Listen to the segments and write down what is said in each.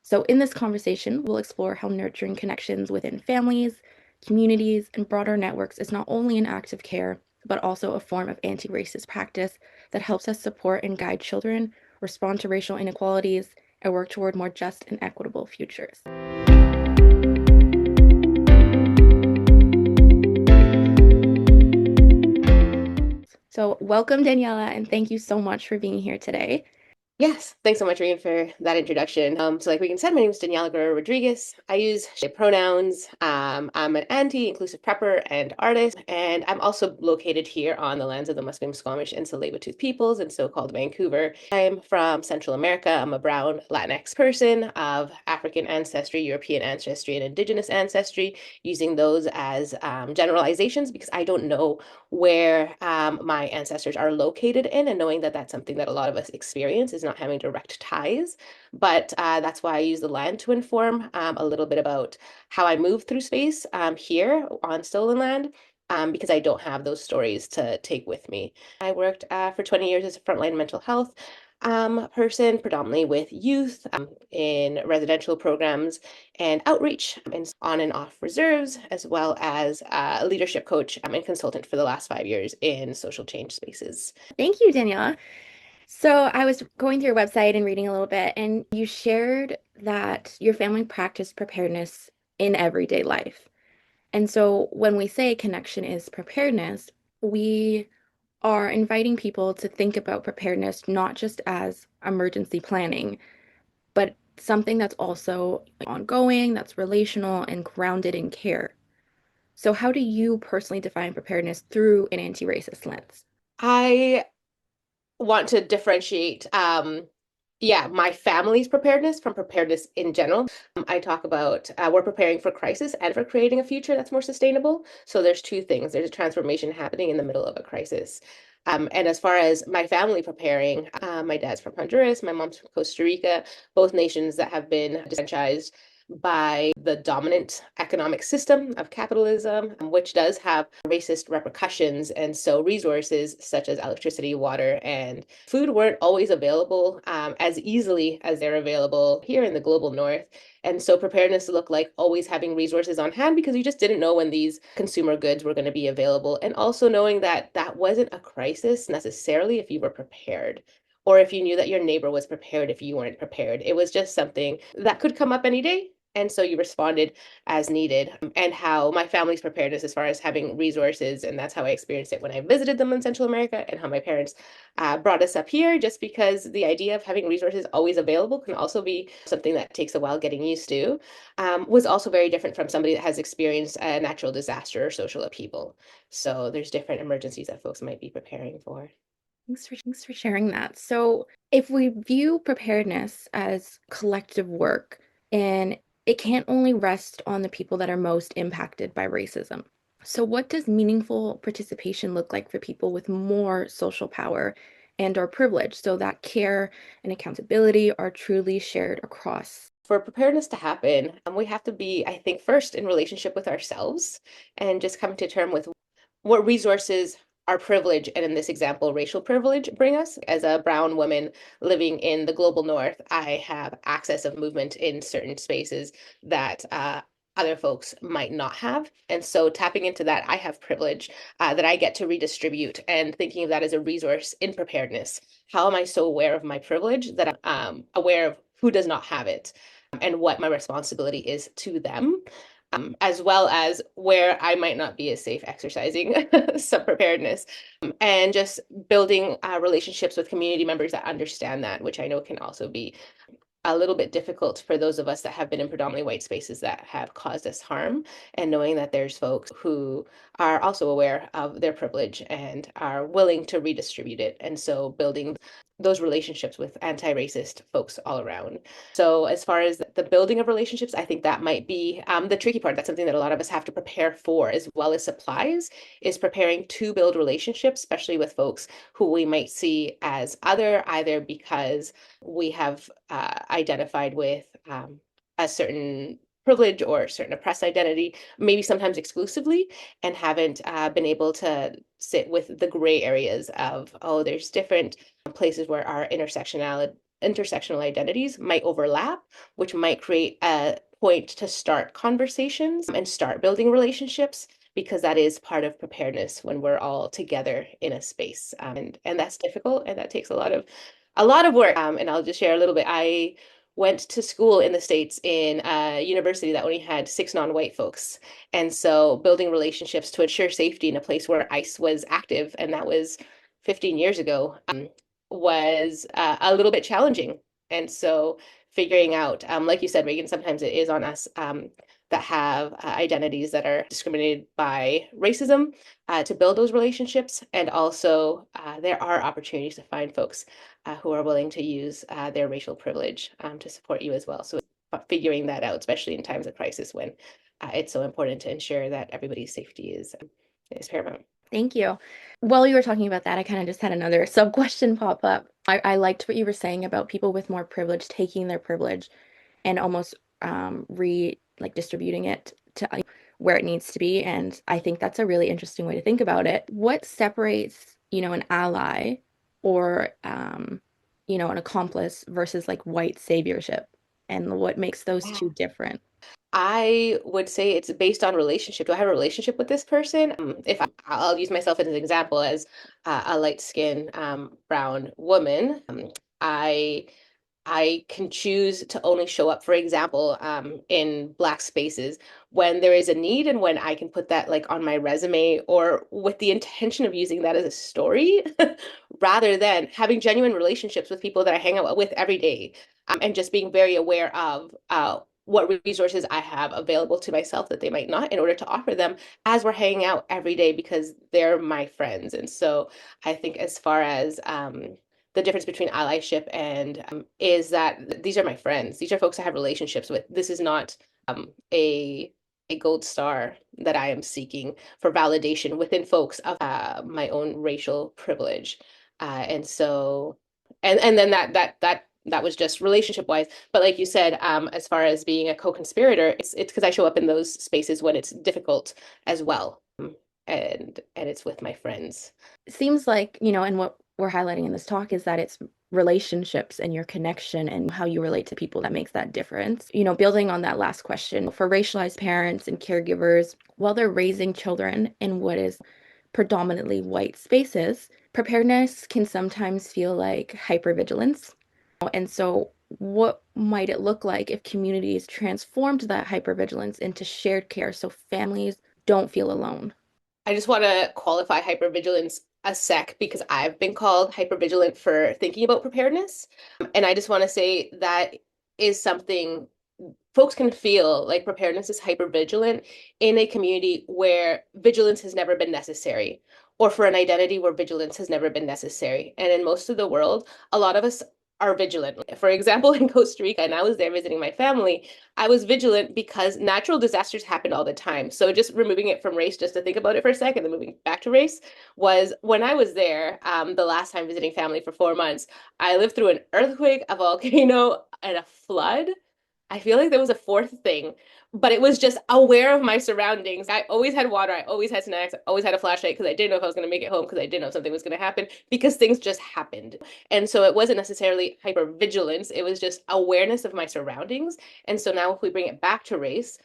So, in this conversation, we'll explore how nurturing connections within families, communities, and broader networks is not only an act of care, but also a form of anti racist practice that helps us support and guide children, respond to racial inequalities, and work toward more just and equitable futures. So, welcome, Daniela, and thank you so much for being here today. Yes, thanks so much, Regan, for that introduction. So like Regan said, my name is Daniela Guerrero-Rodriguez. I use she pronouns. I'm an anti-inclusive prepper and artist, and I'm also located here on the lands of the Musqueam, Squamish, and Tsleil-Waututh peoples in so-called Vancouver. I'm from Central America. I'm a brown Latinx person of African ancestry, European ancestry, and Indigenous ancestry, using those as generalizations because I don't know where my ancestors are located in, and knowing that that's something that a lot of us experience is not having direct ties. But that's why I use the land to inform a little bit about how I move through space here on stolen land. Because I don't have those stories to take with me. I worked for 20 years as a frontline mental health person, predominantly with youth in residential programs and outreach and on and off reserves, as well as a leadership coach and consultant for the last 5 years in social change spaces. Thank you, Daniela. So, I was going through your website and reading a little bit, and you shared that your family practiced preparedness in everyday life. And so when we say connection is preparedness, we are inviting people to think about preparedness not just as emergency planning, but something that's also ongoing, that's relational, and grounded in care. So, how do you personally define preparedness through an anti racist lens? I want to differentiate my family's preparedness from preparedness in general. I talk about we're preparing for crisis and for creating a future that's more sustainable. So there's two things. There's a transformation happening in the middle of a crisis. And as far as my family preparing, my dad's from Honduras, my mom's from Costa Rica, both nations that have been disenfranchised by the dominant economic system of capitalism, which does have racist repercussions. And so resources such as electricity, water, and food weren't always available as easily as they're available here in the global north. And so preparedness looked like always having resources on hand because you just didn't know when these consumer goods were going to be available. And also knowing that that wasn't a crisis necessarily if you were prepared, or if you knew that your neighbor was prepared if you weren't prepared. It was just something that could come up any day. And so you responded as needed. And how my family's preparedness as far as having resources, and that's how I experienced it when I visited them in Central America, and how my parents brought us up here, just because the idea of having resources always available can also be something that takes a while getting used to, was also very different from somebody that has experienced a natural disaster or social upheaval. So there's different emergencies that folks might be preparing for. Thanks for sharing that. So, if we view preparedness as collective work, and it can't only rest on the people that are most impacted by racism. So, what does meaningful participation look like for people with more social power and or privilege so that care and accountability are truly shared across? For preparedness to happen, we have to be, I think, first in relationship with ourselves and just come to term with what resources our privilege, and in this example, racial privilege, bring us. As a brown woman living in the global north, I have access of movement in certain spaces that other folks might not have. And so tapping into that, I have privilege that I get to redistribute, and thinking of that as a resource in preparedness. How am I so aware of my privilege that I'm aware of who does not have it, and what my responsibility is to them, as well as where I might not be as safe exercising some preparedness, and just building relationships with community members that understand that, which I know can also be a little bit difficult for those of us that have been in predominantly white spaces that have caused us harm, and knowing that there's folks who are also aware of their privilege and are willing to redistribute it. And so building those relationships with anti-racist folks all around. So as far as the building of relationships, I think that might be the tricky part. That's something that a lot of us have to prepare for, as well as supplies, is preparing to build relationships, especially with folks who we might see as other, either because we have identified with a certain privilege or a certain oppressed identity, maybe sometimes exclusively, and haven't been able to sit with the gray areas of, oh, there's different places where our intersectional identities might overlap, which might create a point to start conversations and start building relationships, because that is part of preparedness when we're all together in a space. And that's difficult, and that takes a lot of work. And I'll just share a little bit. I went to school in the States in a university that only had six non-white folks. And so building relationships to ensure safety in a place where ICE was active, and that was 15 years ago, was a little bit challenging. And so figuring out, like you said, Reagan, sometimes it is on us that have identities that are discriminated by racism to build those relationships. And also, there are opportunities to find folks who are willing to use their racial privilege to support you as well. So figuring that out, especially in times of crisis when it's so important to ensure that everybody's safety is paramount. Thank you. While you were talking about that, I kind of just had another sub question pop up. I liked what you were saying about people with more privilege taking their privilege and almost like distributing it to where it needs to be. And I think that's a really interesting way to think about it. What separates, an ally or an accomplice versus like white saviorship, and what makes those two different? I would say it's based on relationship. Do I have a relationship with this person? If I'll use myself as an example as a light-skinned brown woman, I I can choose to only show up, for example, in Black spaces when there is a need and when I can put that like on my resume or with the intention of using that as a story rather than having genuine relationships with people that I hang out with every day, and just being very aware of what resources I have available to myself that they might not in order to offer them as we're hanging out every day because they're my friends. And so I think as far as the difference between allyship and is that these are my friends. These are folks I have relationships with. This is not a gold star that I am seeking for validation within folks of my own racial privilege. And so, and then that was just relationship wise. But like you said, as far as being a co-conspirator, it's because I show up in those spaces when it's difficult as well. And it's with my friends. It seems like, and what we're highlighting in this talk is that it's relationships and your connection and how you relate to people that makes that difference. Building on that last question, for racialized parents and caregivers, while they're raising children in what is predominantly white spaces, preparedness can sometimes feel like hypervigilance. And so, what might it look like if communities transformed that hypervigilance into shared care so families don't feel alone? I just want to qualify hypervigilance a sec because I've been called hypervigilant for thinking about preparedness. And I just want to say that is something folks can feel like preparedness is hypervigilant in a community where vigilance has never been necessary, or for an identity where vigilance has never been necessary. And in most of the world, a lot of us are vigilant. For example, in Costa Rica, and I was there visiting my family, I was vigilant because natural disasters happened all the time. So just removing it from race, just to think about it for a second, and then moving back to race, was when I was there, the last time visiting family for 4 months, I lived through an earthquake, a volcano, and a flood. I feel like there was a fourth thing, but it was just aware of my surroundings. I always had water. I always had snacks. I always had a flashlight because I didn't know if I was going to make it home because I didn't know if something was going to happen because things just happened. And so it wasn't necessarily hypervigilance. It was just awareness of my surroundings. And so now if we bring it back to race,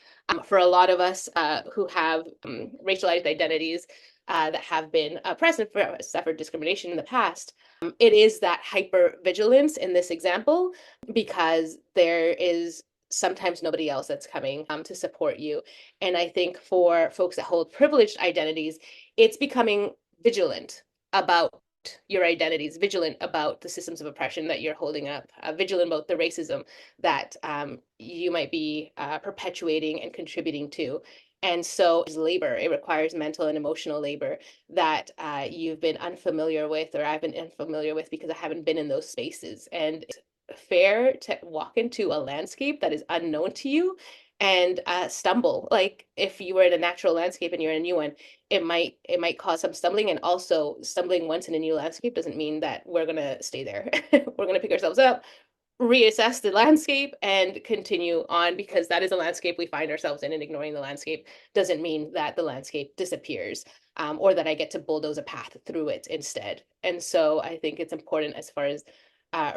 for a lot of us who have racialized identities that have been oppressed and suffered discrimination in the past, it is that hypervigilance in this example because there is sometimes nobody else that's coming to support you. And I think for folks that hold privileged identities, it's becoming vigilant about your identities, vigilant about the systems of oppression that you're holding up, vigilant about the racism that you might be perpetuating and contributing to. And so labor, it requires mental and emotional labor that you've been unfamiliar with, or I've been unfamiliar with because I haven't been in those spaces. And fair to walk into a landscape that is unknown to you and stumble. Like if you were in a natural landscape and you're in a new one, it might cause some stumbling. And also stumbling once in a new landscape doesn't mean that we're gonna stay there. We're gonna pick ourselves up, reassess the landscape, and continue on because that is a landscape we find ourselves in, and ignoring the landscape doesn't mean that the landscape disappears, or that I get to bulldoze a path through it instead. And so I think it's important as far as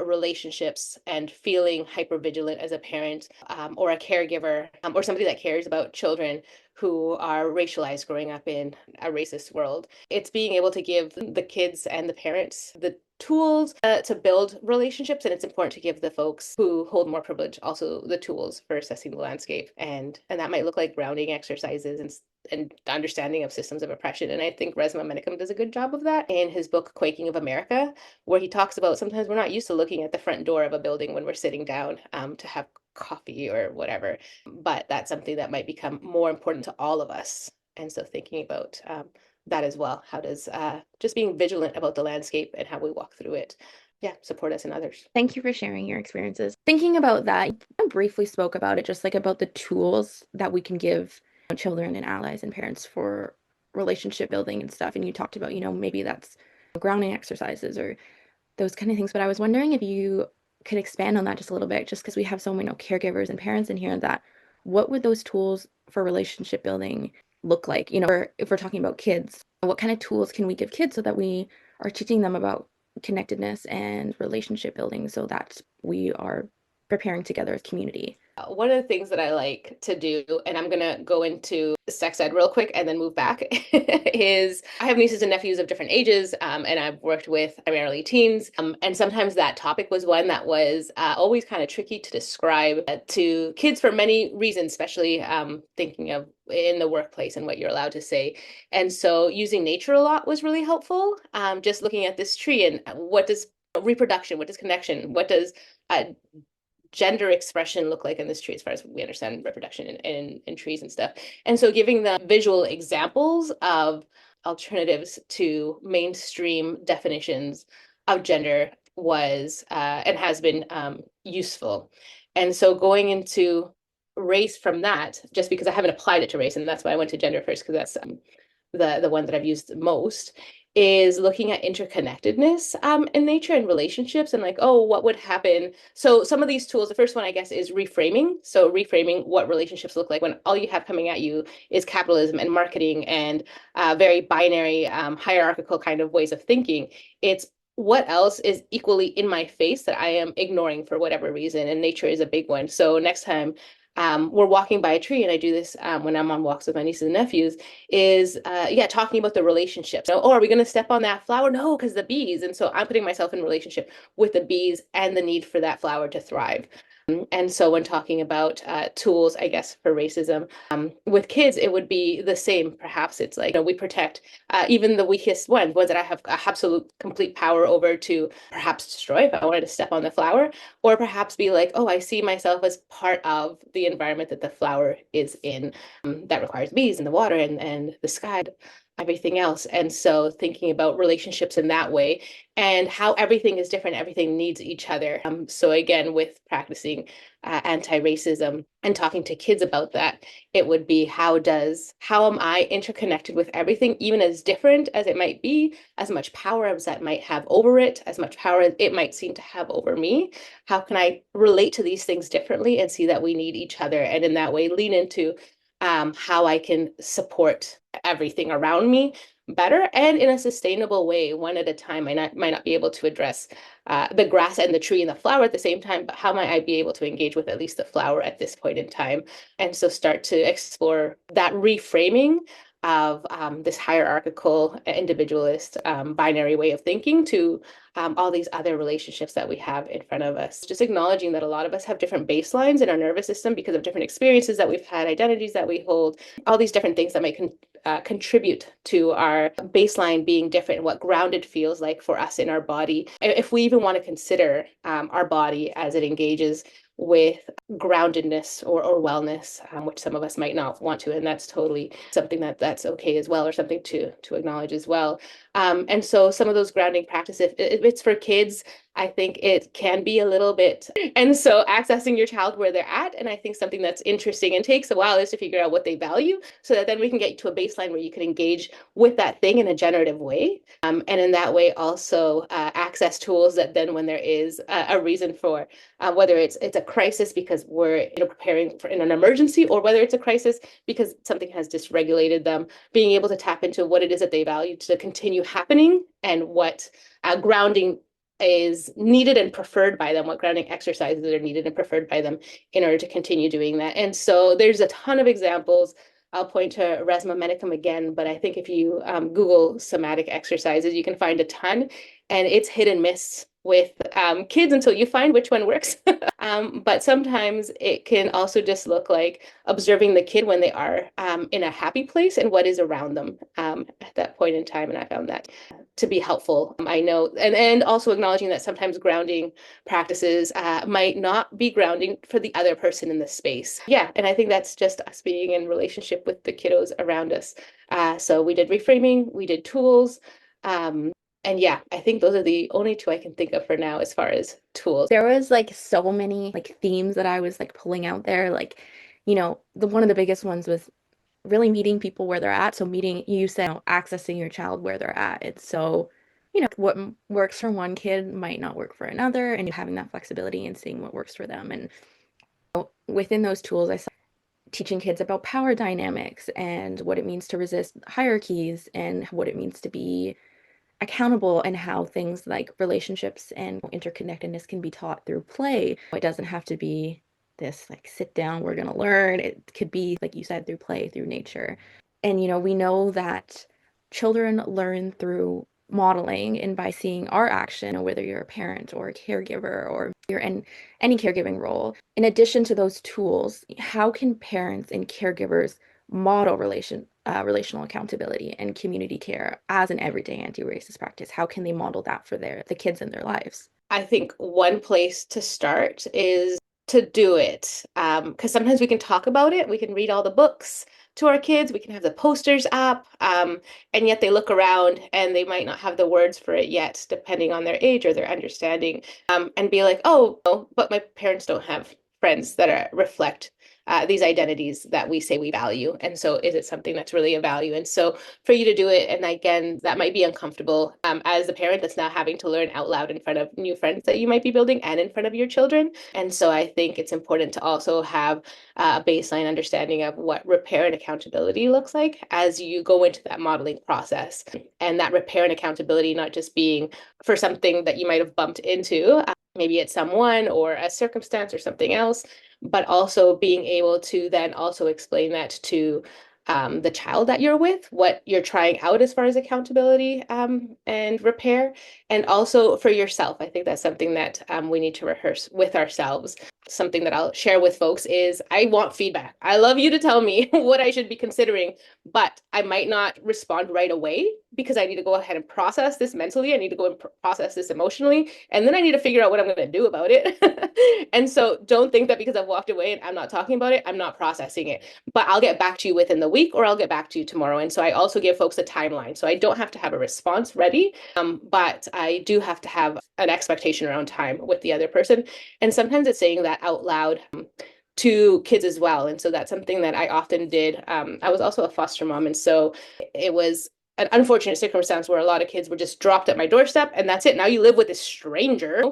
relationships and feeling hypervigilant as a parent or a caregiver or somebody that cares about children who are racialized growing up in a racist world. It's being able to give the kids and the parents the tools to build relationships, and it's important to give the folks who hold more privilege also the tools for assessing the landscape, and that might look like grounding exercises and understanding of systems of oppression. And I think Resmaa Menakem does a good job of that in his book Quaking of America, where he talks about sometimes we're not used to looking at the front door of a building when we're sitting down to have coffee or whatever, but that's something that might become more important to all of us. And so thinking about that as well. How does just being vigilant about the landscape and how we walk through it, yeah, support us and others. Thank you for sharing your experiences. Thinking about that, I briefly spoke about it, just like about the tools that we can give children and allies and parents for relationship building and stuff. And you talked about, maybe that's grounding exercises or those kind of things. But I was wondering if you could expand on that just a little bit, just because we have so many caregivers and parents in here, that what would those tools for relationship building look like? Or if we're talking about kids, what kind of tools can we give kids so that we are teaching them about connectedness and relationship building so that we are preparing together as community? One of the things that I like to do, and I'm going to go into sex ed real quick and then move back, is I have nieces and nephews of different ages, and I've worked with primarily teens. And sometimes that topic was one that was always kind of tricky to describe to kids for many reasons, especially thinking of in the workplace and what you're allowed to say. And so using nature a lot was really helpful. Just looking at this tree and what does reproduction, what does connection, what does gender expression look like in this tree as far as we understand reproduction in trees and stuff. And so giving them visual examples of alternatives to mainstream definitions of gender was and has been useful. And so going into race from that, just because I haven't applied it to race, and that's why I went to gender first, because that's the one that I've used most, is looking at interconnectedness in nature and relationships and like, oh, what would happen? So some of these tools, the first one, I guess, is reframing. So reframing what relationships look like when all you have coming at you is capitalism and marketing and very binary, hierarchical kind of ways of thinking. It's what else is equally in my face that I am ignoring for whatever reason, and nature is a big one. So next time we're walking by a tree, and I do this when I'm on walks with my nieces and nephews, is talking about the relationship. So, oh, are we going to step on that flower? No, because the bees. And so I'm putting myself in relationship with the bees and the need for that flower to thrive. And so when talking about tools, I guess, for racism, with kids, it would be the same. Perhaps it's like, we protect even the weakest ones that I have absolute complete power over to perhaps destroy if I wanted to step on the flower, or perhaps be like, oh, I see myself as part of the environment that the flower is in, that requires bees and the water and the sky, everything else. And so thinking about relationships in that way and how everything is different, everything needs each other. So again, with practicing anti-racism and talking to kids about that, it would be how am I interconnected with everything, even as different as it might be, as much power as that might have over it, as much power as it might seem to have over me. How can I relate to these things differently and see that we need each other, and in that way lean into how I can support everything around me better and in a sustainable way, one at a time. I might not be able to address the grass and the tree and the flower at the same time, but how might I be able to engage with at least the flower at this point in time? And so start to explore that reframing of this hierarchical, individualist, binary way of thinking to all these other relationships that we have in front of us. Just acknowledging that a lot of us have different baselines in our nervous system because of different experiences that we've had, identities that we hold, all these different things that might contribute to our baseline being different and what grounded feels like for us in our body. If we even want to consider our body as it engages with groundedness or wellness, which some of us might not want to, and that's totally something that's okay as well, or something to acknowledge as well. And so some of those grounding practices, if it's for kids, I think it can be a little bit. And so accessing your child where they're at, and I think something that's interesting and takes a while is to figure out what they value, so that then we can get to a baseline where you can engage with that thing in a generative way. And in that way also access tools that then when there is a reason for, whether it's a crisis because we're preparing for in an emergency, or whether it's a crisis because something has dysregulated them, being able to tap into what it is that they value to continue happening and what grounding is needed and preferred by them, what grounding exercises are needed and preferred by them in order to continue doing that. And so there's a ton of examples. I'll point to Resma Medicum again, but I think if you Google somatic exercises, you can find a ton, and it's hit and miss with kids until you find which one works. But sometimes it can also just look like observing the kid when they are in a happy place and what is around them at that point in time. And I found that to be helpful. I know, and also acknowledging that sometimes grounding practices might not be grounding for the other person in the space. Yeah, and I think that's just us being in relationship with the kiddos around us. So we did reframing, we did tools. And yeah, I think those are the only two I can think of for now as far as tools. There was like so many like themes that I was like pulling out there. Like, the one of the biggest ones was really meeting people where they're at. So meeting, you said, accessing your child where they're at. It's so, what works for one kid might not work for another, and having that flexibility and seeing what works for them. And within those tools, I saw teaching kids about power dynamics and what it means to resist hierarchies and what it means to be accountable, and how things like relationships and interconnectedness can be taught through play. It doesn't have to be this like sit down, we're going to learn. It could be, like you said, through play, through nature. And, we know that children learn through modeling and by seeing our action, whether you're a parent or a caregiver or you're in any caregiving role. In addition to those tools, how can parents and caregivers model relational accountability and community care as an everyday anti-racist practice? How can they model that for the kids in their lives? I think one place to start is to do it. Because sometimes we can talk about it, we can read all the books to our kids, we can have the posters up, and yet they look around and they might not have the words for it yet, depending on their age or their understanding, and be like, oh, no, but my parents don't have friends that reflect these identities that we say we value. And so is it something that's really a value? And so for you to do it, and again, that might be uncomfortable as a parent that's now having to learn out loud in front of new friends that you might be building and in front of your children. And so I think it's important to also have a baseline understanding of what repair and accountability looks like as you go into that modeling process. And that repair and accountability not just being for something that you might have bumped into, maybe it's someone or a circumstance or something else, but also being able to then also explain that to the child that you're with, what you're trying out as far as accountability and repair, and also for yourself. I think that's something that we need to rehearse with ourselves. Something that I'll share with folks is I want feedback. I love you to tell me what I should be considering, but I might not respond right away because I need to go ahead and process this mentally. I need to go and process this emotionally, and then I need to figure out what I'm going to do about it. And so don't think that because I've walked away and I'm not talking about it, I'm not processing it. But I'll get back to you within the week, or I'll get back to you tomorrow. And so I also give folks a timeline. So I don't have to have a response ready, but I do have to have an expectation around time with the other person. And sometimes it's saying that out loud to kids as well. And so that's something that I often did. I was also a foster mom. And so it was an unfortunate circumstance where a lot of kids were just dropped at my doorstep, and that's it. Now you live with a stranger.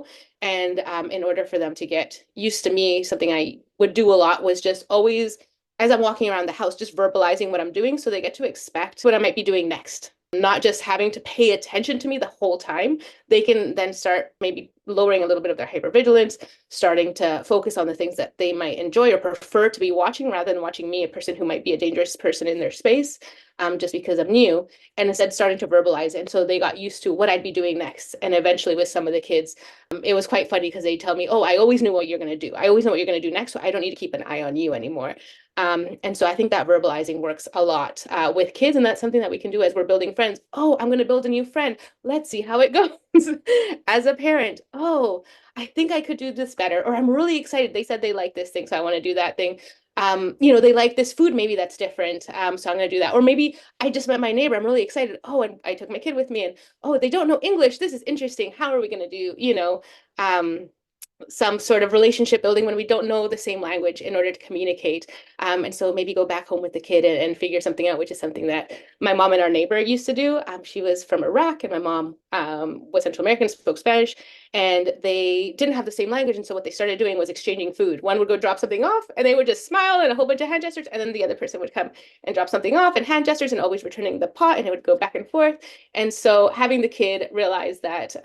And in order for them to get used to me, something I would do a lot was just always, as I'm walking around the house, just verbalizing what I'm doing so they get to expect what I might be doing next. Not just having to pay attention to me the whole time. They can then start maybe lowering a little bit of their hypervigilance, starting to focus on the things that they might enjoy or prefer to be watching rather than watching me, a person who might be a dangerous person in their space, just because I'm new, and instead starting to verbalize it. And so they got used to what I'd be doing next. And eventually with some of the kids, it was quite funny because they tell me, oh, I always knew what you're going to do. I always know what you're going to do next, so I don't need to keep an eye on you anymore. And so I think that verbalizing works a lot with kids, and that's something that we can do as we're building friends. Oh, I'm going to build a new friend. Let's see how it goes. As a parent, oh, I think I could do this better, or I'm really excited. They said they like this thing, so I want to do that thing. They like this food, maybe that's different. So I'm going to do that. Or maybe I just met my neighbor. I'm really excited. Oh, and I took my kid with me, and oh, they don't know English. This is interesting. How are we going to do, some sort of relationship building when we don't know the same language in order to communicate. And so maybe go back home with the kid and figure something out, which is something that my mom and our neighbor used to do. She was from Iraq, and my mom was Central American, spoke Spanish, and they didn't have the same language. And so what they started doing was exchanging food. One would go drop something off, and they would just smile and a whole bunch of hand gestures. And then the other person would come and drop something off and hand gestures, and always returning the pot, and it would go back and forth. And so having the kid realize that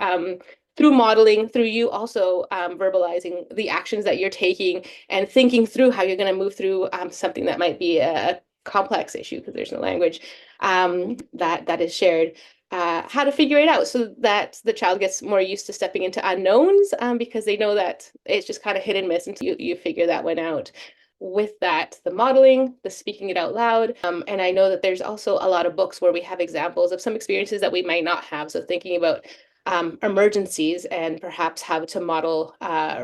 through modeling, through you also verbalizing the actions that you're taking and thinking through how you're going to move through something that might be a complex issue because there's no language that is shared. How to figure it out so that the child gets more used to stepping into unknowns because they know that it's just kind of hit and miss until you figure that one out. With that, the modeling, the speaking it out loud. And I know that there's also a lot of books where we have examples of some experiences that we might not have. So thinking about emergencies and perhaps how to model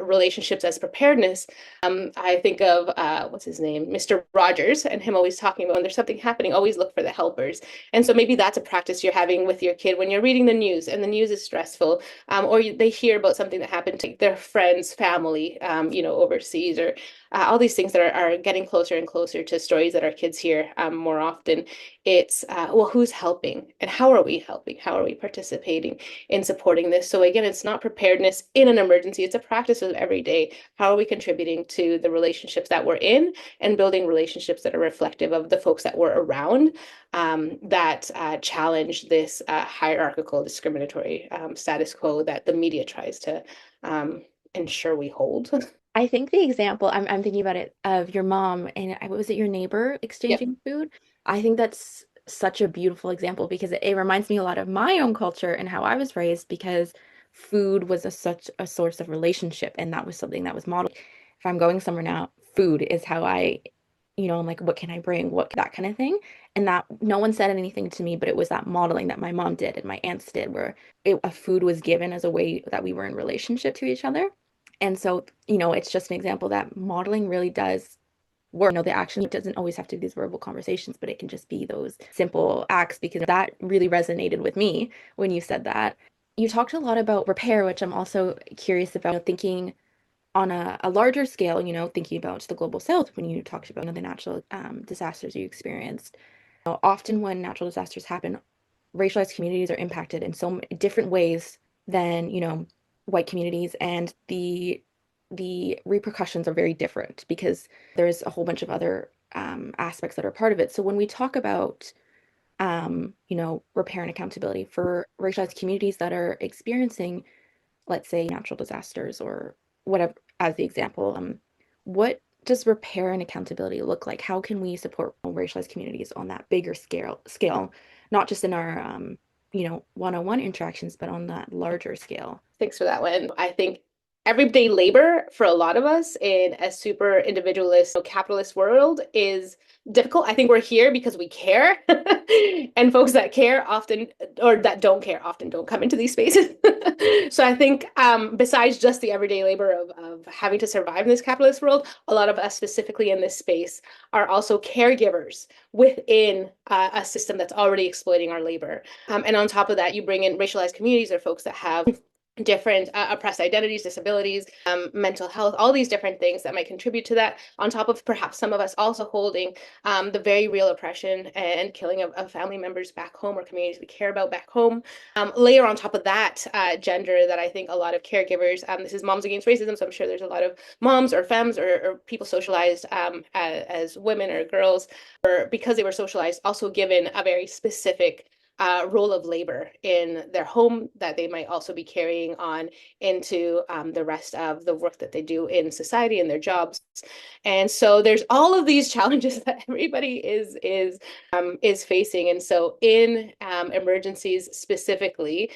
relationships as preparedness. I think of what's his name, Mr. Rogers, and him always talking about when there's something happening, always look for the helpers. And so maybe that's a practice you're having with your kid when you're reading the news and the news is stressful, they hear about something that happened to their friend's family, overseas, or all these things that are getting closer and closer to stories that our kids hear more often. It's, well, who's helping and how are we helping? How are we participating in supporting this? So again, it's not preparedness in an emergency. It's a practice of every day. How are we contributing to the relationships that we're in and building relationships that are reflective of the folks that we're around that challenge this hierarchical discriminatory status quo that the media tries to ensure we hold. I think the example I'm thinking about it of your mom and was it your neighbor Yep. exchanging food? I think that's such a beautiful example because it reminds me a lot of my own culture and how I was raised because food was such a source of relationship and that was something that was modeled. If I'm going somewhere now, food is how I'm like, what can I bring? What that kind of thing. And that no one said anything to me, but it was that modeling that my mom did and my aunts did, where a food was given as a way that we were in relationship to each other. And so, it's just an example that modeling really does work. The action doesn't always have to be these verbal conversations, but it can just be those simple acts because that really resonated with me when you said that. You talked a lot about repair, which I'm also curious about thinking on a larger scale, thinking about the global south when you talked about the natural disasters you experienced. Often when natural disasters happen, racialized communities are impacted in so different ways than, white communities, and the repercussions are very different because there's a whole bunch of other aspects that are part of it. So when we talk about repair and accountability for racialized communities that are experiencing, let's say, natural disasters or whatever, as the example, what does repair and accountability look like? How can we support racialized communities on that bigger scale, not just in our one-on-one interactions, but on that larger scale? Thanks for that one. I think everyday labor for a lot of us in a super individualist, capitalist world is difficult. I think we're here because we care. And folks that care often, or that don't care often, don't come into these spaces. So I think besides just the everyday labor of having to survive in this capitalist world, a lot of us specifically in this space are also caregivers within a system that's already exploiting our labor. And on top of that, you bring in racialized communities or folks that have different oppressed identities, disabilities, mental health, all these different things that might contribute to that, on top of perhaps some of us also holding the very real oppression and killing of family members back home or communities we care about back home. Layer on top of that gender that I think a lot of caregivers, this is Moms Against Racism, so I'm sure there's a lot of moms or femmes or people socialized as women or girls, or because they were socialized, also given a very specific role of labor in their home that they might also be carrying on into the rest of the work that they do in society and their jobs. And so there's all of these challenges that everybody is facing. And so in emergencies specifically,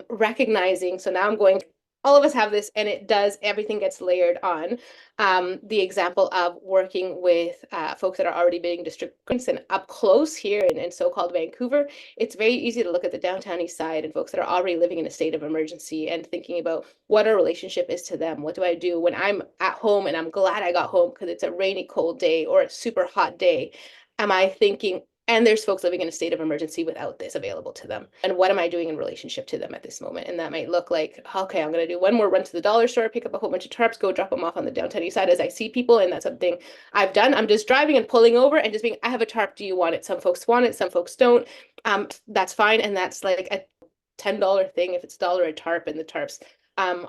recognizing, so now I'm going, all of us have this, and it does, everything gets layered on. The example of working with folks that are already being distributed and up close here in so-called Vancouver, it's very easy to look at the downtown east side and folks that are already living in a state of emergency and thinking about what our relationship is to them. What do I do when I'm at home and I'm glad I got home because it's a rainy, cold day or a super hot day? Am I thinking, and there's folks living in a state of emergency without this available to them. And what am I doing in relationship to them at this moment? And that might look like, okay, I'm going to do one more run to the dollar store, pick up a whole bunch of tarps, go drop them off on the downtown east side as I see people. And that's something I've done. I'm just driving and pulling over and just being, I have a tarp. Do you want it? Some folks want it. Some folks don't. That's fine. And that's like a $10 thing if it's $1 a tarp and the tarps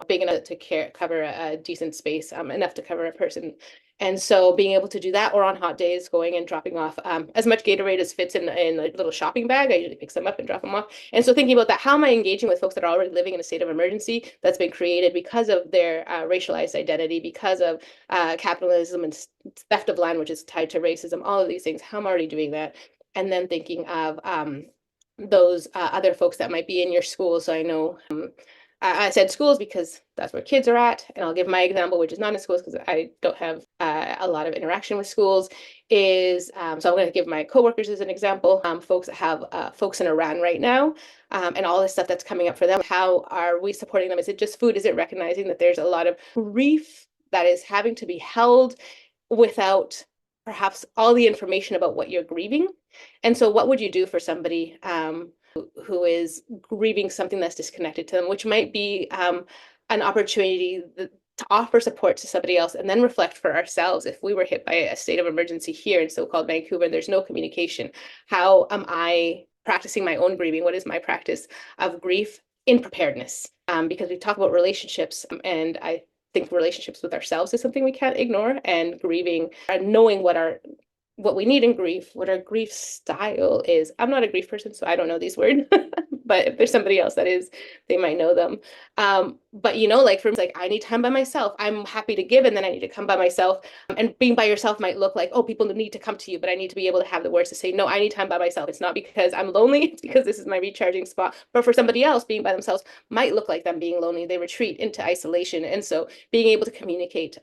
big enough to cover a decent space, enough to cover a person And so being able to do that, or on hot days, going and dropping off as much Gatorade as fits in a little shopping bag. I usually pick them up and drop them off. And so thinking about that, how am I engaging with folks that are already living in a state of emergency that's been created because of their racialized identity, because of capitalism and theft of land, which is tied to racism, all of these things. How am I already doing that? And then thinking of those other folks that might be in your school. So I know I said schools because that's where kids are at. And I'll give my example, which is not in schools because I don't have a lot of interaction with schools, is so I'm going to give my coworkers as an example, folks that have folks in Iran right now, and all this stuff that's coming up for them. How are we supporting them? Is it just food? Is it recognizing that there's a lot of grief that is having to be held without perhaps all the information about what you're grieving? And so what would you do for somebody who is grieving something that's disconnected to them, which might be an opportunity to offer support to somebody else, and then reflect for ourselves. If we were hit by a state of emergency here in so-called Vancouver and there's no communication, how am I practicing my own grieving? What is my practice of grief in preparedness? Because we talk about relationships, and I think relationships with ourselves is something we can't ignore, and grieving and knowing what we need in grief, what our grief style is. I'm not a grief person, so I don't know these words, but if there's somebody else that is, they might know them. But like for me, like I need time by myself. I'm happy to give, and then I need to come by myself. And being by yourself might look like, oh, people need to come to you, but I need to be able to have the words to say, no, I need time by myself. It's not because I'm lonely, it's because this is my recharging spot. But for somebody else, being by themselves might look like them being lonely. They retreat into isolation. And so being able to communicate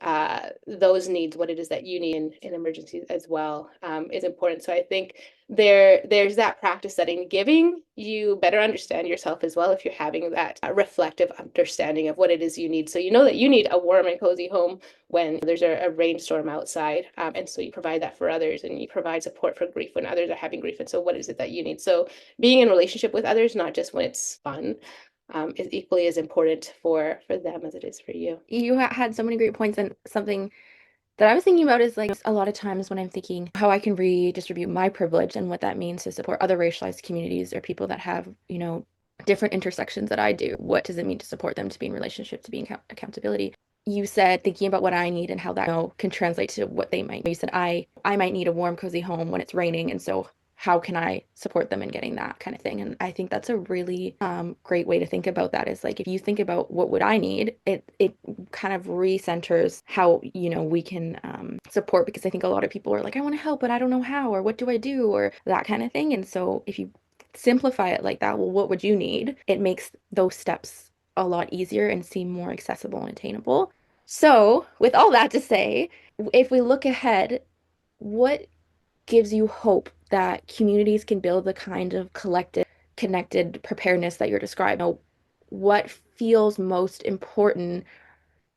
those needs, what it is that you need in emergencies as well, is important. So I think there's that practice that in giving, you better understand yourself as well if you're having that reflective understanding of what it is you need. So you know that you need a warm and cozy home when there's a rainstorm outside. And so you provide that for others, and you provide support for grief when others are having grief. And so what is it that you need? So being in relationship with others, not just when it's fun, is equally as important for them as it is for you. You had so many great points, and something that I was thinking about is like a lot of times when I'm thinking how I can redistribute my privilege and what that means to support other racialized communities or people that have, different intersections that I do. What does it mean to support them, to be in relationship, to be in accountability? You said thinking about what I need and how that can translate to what they might. You said I might need a warm, cozy home when it's raining, and so how can I support them in getting that kind of thing? And I think that's a really great way to think about that. Is like if you think about what would I need, it kind of recenters how we can support, because I think a lot of people are like, I want to help, but I don't know how, or what do I do, or that kind of thing. And so if you simplify it like that, well, what would you need? It makes those steps a lot easier and seem more accessible and attainable. So, with all that to say, if we look ahead, what gives you hope that communities can build the kind of collective, connected preparedness that you're describing? What feels most important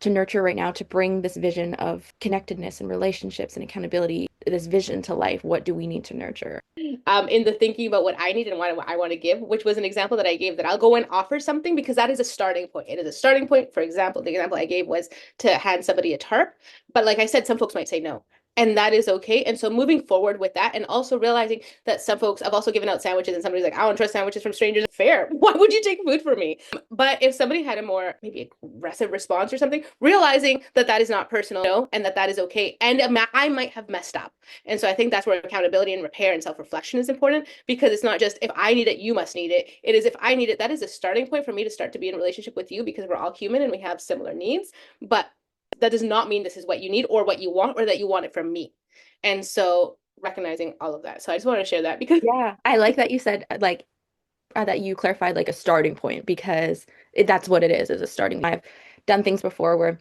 to nurture right now to bring this vision of connectedness and relationships and accountability, this vision to life? What do we need to nurture? In the thinking about what I need and what I want to give, which was an example that I gave, that I'll go and offer something because that is a starting point. It is a starting point. For example, the example I gave was to hand somebody a tarp. But like I said, some folks might say no. And that is okay. And so moving forward with that, and also realizing that some folks, I've also given out sandwiches, and somebody's like, I don't trust sandwiches from strangers. Fair. Why would you take food from me? But if somebody had a more maybe aggressive response or something, realizing that that is not personal, and that that is okay. And I might have messed up. And so I think that's where accountability and repair and self-reflection is important, because it's not just if I need it, you must need it. It is if I need it, that is a starting point for me to start to be in a relationship with you, because we're all human and we have similar needs. But that does not mean this is what you need or what you want or that you want it from me. And so recognizing all of that. So I just want to share that because Yeah, I like that you said like that you clarified like a starting point, because that's what it is a starting. I've done things before where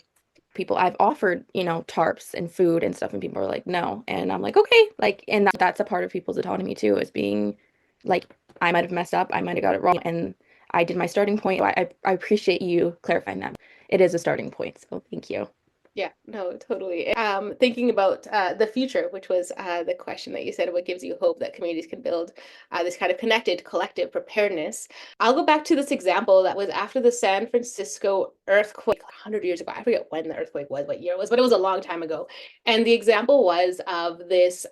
I've offered, tarps and food and stuff, and people are like, no. And I'm like, okay, like, and that's a part of people's autonomy too, is being like, I might have messed up, I might have got it wrong, and I did my starting point. I appreciate you clarifying that. It is a starting point, so thank you. yeah, no, totally. Thinking about the future, which was the question that you said, what gives you hope that communities can build this kind of connected collective preparedness? I'll go back to this example that was after the San Francisco earthquake 100 years ago. I forget when the earthquake was, what year it was, but it was a long time ago. And the example was of this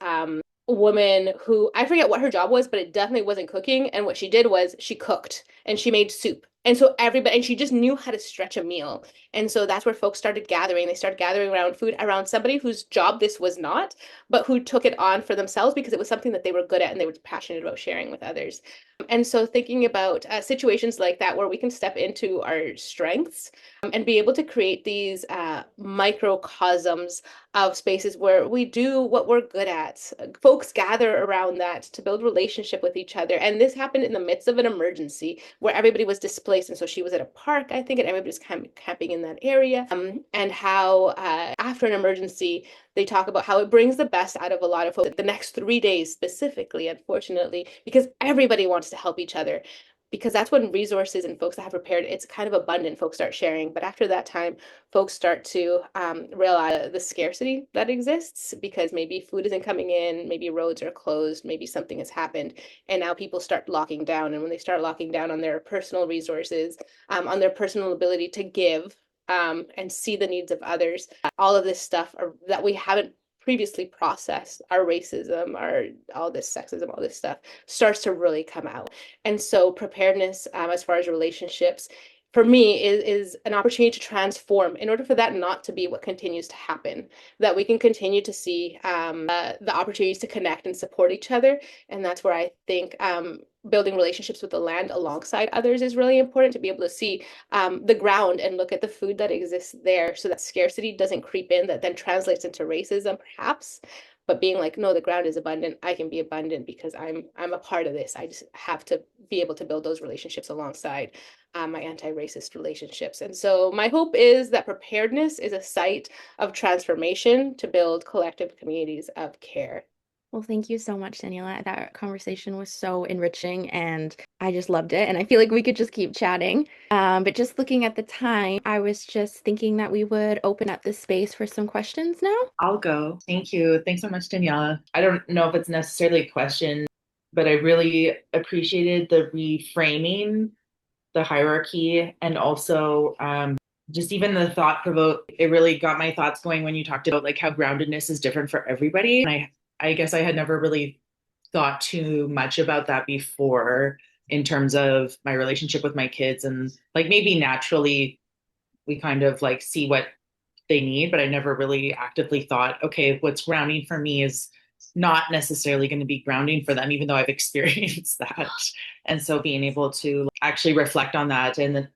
woman who, I forget what her job was, but it definitely wasn't cooking. And what she did was she cooked and she made soup. And so everybody, and she just knew how to stretch a meal. And so that's where folks started gathering. They started gathering around food, around somebody whose job this was not, but who took it on for themselves because it was something that they were good at and they were passionate about sharing with others. And so thinking about situations like that where we can step into our strengths and be able to create these microcosms of spaces where we do what we're good at. Folks gather around that to build relationship with each other. And this happened in the midst of an emergency where everybody was displaced. And so she was at a park, I think, and everybody was camping in that area. And how after an emergency, they talk about how it brings the best out of a lot of folks the next 3 days specifically, unfortunately, because everybody wants to help each other. Because that's when resources and folks that have prepared, it's kind of abundant, folks start sharing. But after that time, folks start to realize the scarcity that exists because maybe food isn't coming in, maybe roads are closed, maybe something has happened. And now people start locking down. And when they start locking down on their personal resources, on their personal ability to give, and see the needs of others, all of this stuff that we haven't previously processed, our racism, our all this sexism, all this stuff starts to really come out. And so preparedness, as far as relationships, for me is an opportunity to transform in order for that not to be what continues to happen, that we can continue to see the opportunities to connect and support each other. And that's where I think building relationships with the land alongside others is really important, to be able to see the ground and look at the food that exists there so that scarcity doesn't creep in, that then translates into racism, perhaps. But being like, no, the ground is abundant. I can be abundant because I'm a part of this. I just have to be able to build those relationships alongside my anti-racist relationships. And so my hope is that preparedness is a site of transformation to build collective communities of care. Well, thank you so much, Daniela. That conversation was so enriching and I just loved it. And I feel like we could just keep chatting. But just looking at the time, I was just thinking that we would open up this space for some questions now. I'll go. Thank you. Thanks so much, Daniela. I don't know if it's necessarily a question, but I really appreciated the reframing, the hierarchy, and also just even the thought provoke. It really got my thoughts going when you talked about like how groundedness is different for everybody. And I guess I had never really thought too much about that before in terms of my relationship with my kids, and like maybe naturally we kind of like see what they need, but I never really actively thought, okay, what's grounding for me is not necessarily going to be grounding for them, even though I've experienced that. And so being able to actually reflect on that. And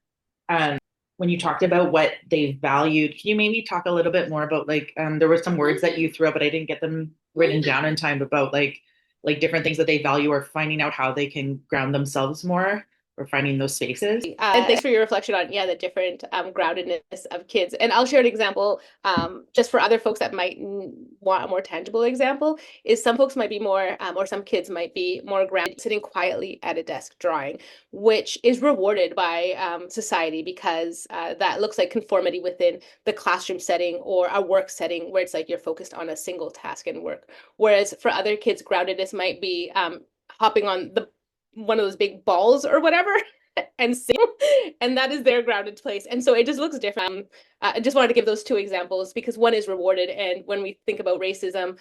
um, when you talked about what they valued, can you maybe talk a little bit more about like, there were some words that you threw out, but I didn't get them written down in time, about like different things that they value, or finding out how they can ground themselves more, or finding those spaces. And thanks for your reflection on, yeah, the different groundedness of kids. And I'll share an example just for other folks that might want a more tangible example, is some folks might be more, or some kids might be more grounded, sitting quietly at a desk drawing, which is rewarded by society because that looks like conformity within the classroom setting or a work setting where it's like you're focused on a single task and work. Whereas for other kids, groundedness might be hopping on the one of those big balls or whatever and sing, and that is their grounded place. And so it just looks different. I just wanted to give those two examples because one is rewarded, and when we think about racism,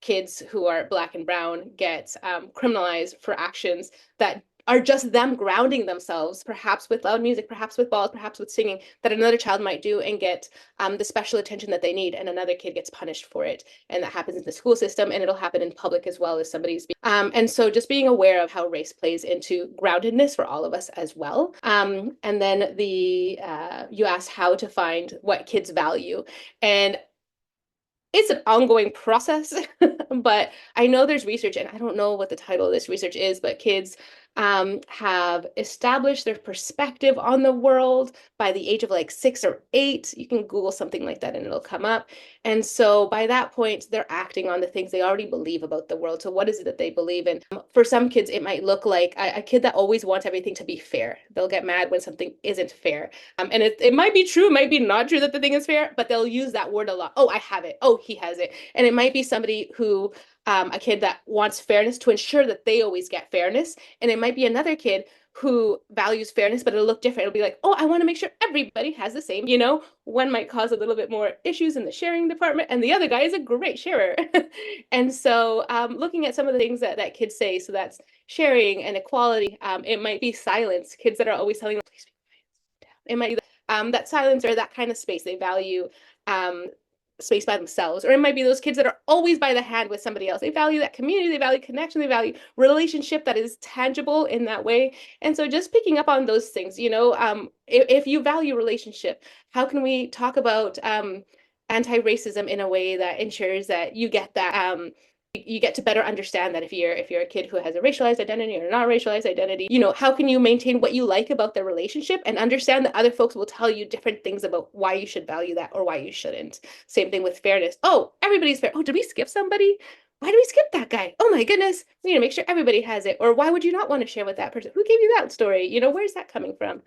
kids who are Black and brown get criminalized for actions that are just them grounding themselves, perhaps with loud music, perhaps with balls, perhaps with singing, that another child might do and get the special attention that they need, and another kid gets punished for it. And that happens in the school system, and it'll happen in public as well as somebody's. And so just being aware of how race plays into groundedness for all of us as well. And then you asked how to find what kids value. And it's an ongoing process, but I know there's research, and I don't know what the title of this research is, but kids have established their perspective on the world by the age of like 6 or 8. You can Google something like that and it'll come up. And so by that point, they're acting on the things they already believe about the world. So what is it that they believe in? For some kids, it might look like a kid that always wants everything to be fair. They'll get mad when something isn't fair. And it might be true, it might be not true that the thing is fair, but they'll use that word a lot. Oh, I have it. Oh, he has it. And it might be somebody who a kid that wants fairness to ensure that they always get fairness. And it might be another kid who values fairness, but it'll look different. It'll be like, oh, I want to make sure everybody has the same, you know, one might cause a little bit more issues in the sharing department, and the other guy is a great sharer. And so looking at some of the things that kids say, so that's sharing and equality, it might be silence, kids that are always telling them, please be quiet. It might be that silence or that kind of space. They value space by themselves. Or it might be those kids that are always by the hand with somebody else. They value that community, they value connection, they value relationship that is tangible in that way. And so just picking up on those things, you know, if you value relationship, how can we talk about anti-racism in a way that ensures that you get that you get to better understand that if you're a kid who has a racialized identity or not racialized identity, you know, how can you maintain what you like about their relationship and understand that other folks will tell you different things about why you should value that or why you shouldn't. Same thing with fairness. Oh, everybody's fair. Oh, did we skip somebody? Why did we skip that guy? Oh my goodness. We need to make sure everybody has it. Or why would you not want to share with that person? Who gave you that story? You know, where's that coming from?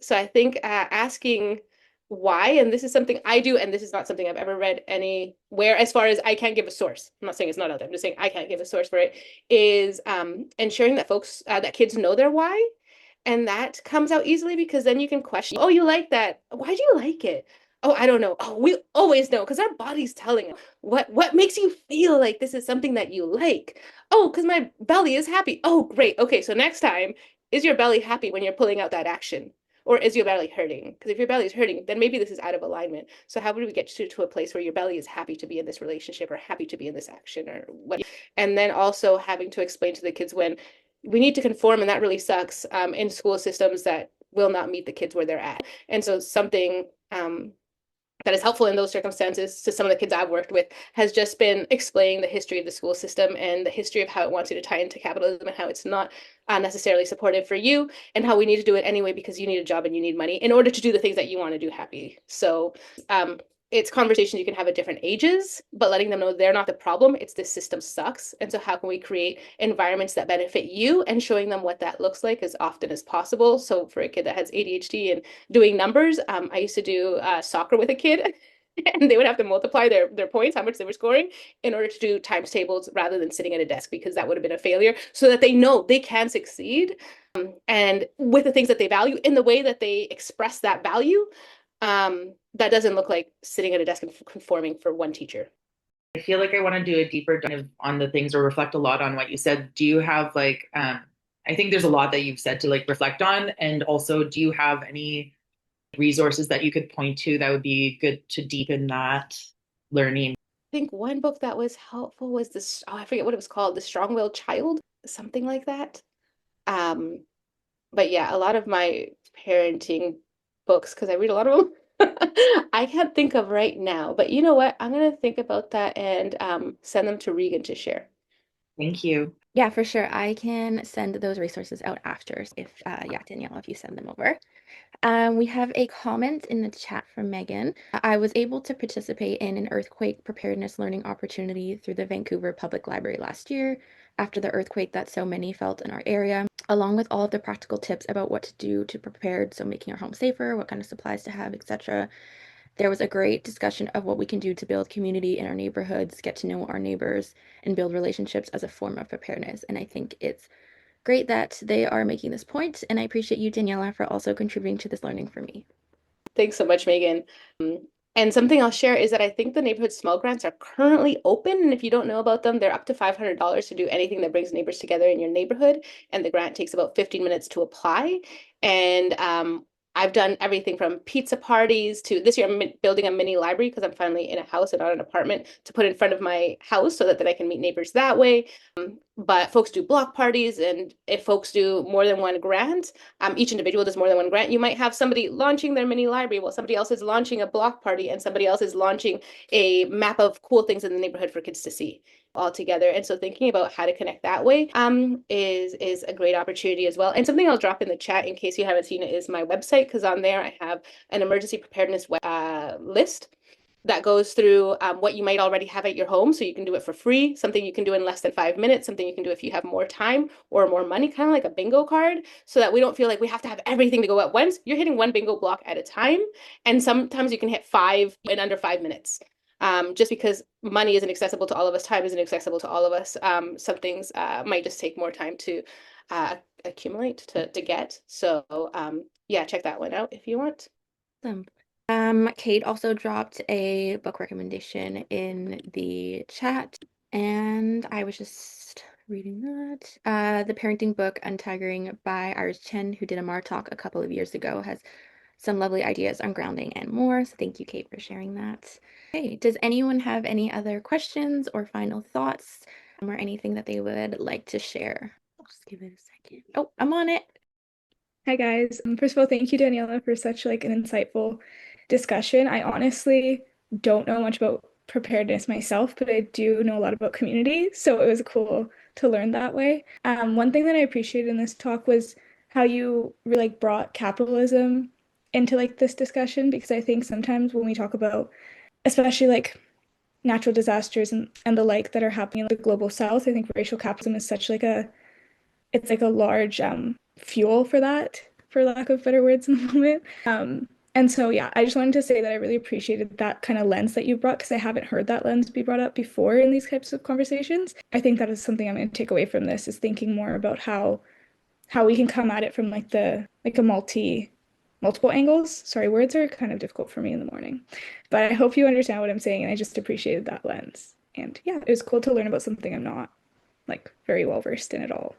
So I think asking why, and this is something I do, and this is not something I've ever read anywhere as far as I can't give a source. I'm not saying it's not out there. I'm just saying I can't give a source for it, is ensuring that folks, that kids know their why. And that comes out easily because then you can question, oh, you like that. Why do you like it? Oh, I don't know. Oh, we always know because our body's telling us what makes you feel like this is something that you like. Oh, because my belly is happy. Oh, great. Okay, so next time, is your belly happy when you're pulling out that action? Or is your belly hurting? Because if your belly is hurting, then maybe this is out of alignment. So how would we get to a place where your belly is happy to be in this relationship or happy to be in this action or what? And then also having to explain to the kids when we need to conform, and that really sucks in school systems that will not meet the kids where they're at. And so something that is helpful in those circumstances to some of the kids I've worked with has just been explaining the history of the school system and the history of how it wants you to tie into capitalism and how it's not necessarily supportive for you and how we need to do it anyway because you need a job and you need money in order to do the things that you want to do happy. So it's conversations you can have at different ages, but letting them know they're not the problem. It's this system sucks. And so how can we create environments that benefit you and showing them what that looks like as often as possible. So for a kid that has ADHD and doing numbers, I used to do soccer with a kid and they would have to multiply their points, how much they were scoring, in order to do times tables rather than sitting at a desk because that would have been a failure so that they know they can succeed and with the things that they value in the way that they express that value. That doesn't look like sitting at a desk and conforming for one teacher. I feel like I want to do a deeper dive on the things or reflect a lot on what you said. Do you have like, I think there's a lot that you've said to like reflect on. And also, do you have any resources that you could point to that would be good to deepen that learning? I think one book that was helpful was this, oh, I forget what it was called, The Strong-Willed Child, something like that. But yeah, a lot of my parenting books, because I read a lot of them, I can't think of right now. But you know what? I'm going to think about that and send them to Regan to share. Thank you. Yeah, for sure. I can send those resources out after if, yeah, Danielle, if you send them over. We have a comment in the chat from Megan. I was able to participate in an earthquake preparedness learning opportunity through the Vancouver Public Library last year after the earthquake that so many felt in our area, along with all of the practical tips about what to do to prepare, so making our home safer, what kind of supplies to have, etc. There was a great discussion of what we can do to build community in our neighborhoods, get to know our neighbors, and build relationships as a form of preparedness. And I think it's great that they are making this point, and I appreciate you, Daniela, for also contributing to this learning for me. Thanks so much, Megan. And something I'll share is that I think the neighborhood small grants are currently open. And if you don't know about them, they're up to $500 to do anything that brings neighbors together in your neighborhood. And the grant takes about 15 minutes to apply. And I've done everything from pizza parties to this year I'm building a mini library because I'm finally in a house and not an apartment to put in front of my house so that I can meet neighbors that way. But folks do block parties, and if folks do more than one grant, each individual does more than one grant. You might have somebody launching their mini library while somebody else is launching a block party and somebody else is launching a map of cool things in the neighborhood for kids to see all together. And so thinking about how to connect that way is a great opportunity as well. And something I'll drop in the chat in case you haven't seen it is my website, because on there I have an emergency preparedness list that goes through what you might already have at your home. So you can do it for free, something you can do in less than 5 minutes, something you can do if you have more time or more money, kind of like a bingo card, so that we don't feel like we have to have everything to go at once. You're hitting one bingo block at a time. And sometimes you can hit 5 in under 5 minutes. Just because money isn't accessible to all of us, time isn't accessible to all of us. Some things might just take more time to accumulate to get. So yeah, check that one out if you want. Awesome. Kate also dropped a book recommendation in the chat, and I was just reading that. The parenting book Untiring by Iris Chen, who did a MAR talk a couple of years ago, has some lovely ideas on grounding and more. So thank you, Kate, for sharing that. Okay, does anyone have any other questions or final thoughts or anything that they would like to share? I'll just give it a second. Oh, I'm on it. Hi guys. First of all, thank you, Daniela, for such like an insightful discussion. I honestly don't know much about preparedness myself, but I do know a lot about community, so it was cool to learn that way. One thing that I appreciated in this talk was how you really like brought capitalism into like this discussion, because I think sometimes when we talk about, especially like natural disasters and the like that are happening in the global south, I think racial capitalism is such like a it's like a large fuel for that, for lack of better words in the moment. And so, yeah, I just wanted to say that I really appreciated that kind of lens that you brought because I haven't heard that lens be brought up before in these types of conversations. I think that is something I'm going to take away from this is thinking more about how we can come at it from like the like a multiple angles. Sorry, words are kind of difficult for me in the morning, but I hope you understand what I'm saying, and I just appreciated that lens. And yeah, it was cool to learn about something I'm not like very well versed in at all.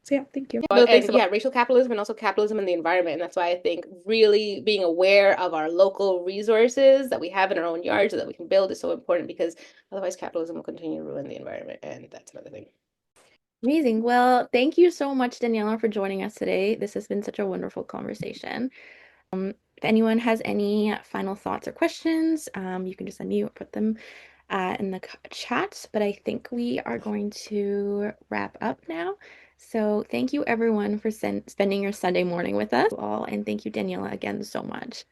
So yeah, thank you. No, and yeah, racial capitalism and also capitalism in the environment. And that's why I think really being aware of our local resources that we have in our own yards that we can build is so important, because otherwise capitalism will continue to ruin the environment. And that's another thing. Amazing. Well, thank you so much, Daniela, for joining us today. This has been such a wonderful conversation. If anyone has any final thoughts or questions, you can just unmute or put them in the chat. But I think we are going to wrap up now. So thank you everyone for spending your Sunday morning with us all. And thank you, Daniela, again so much.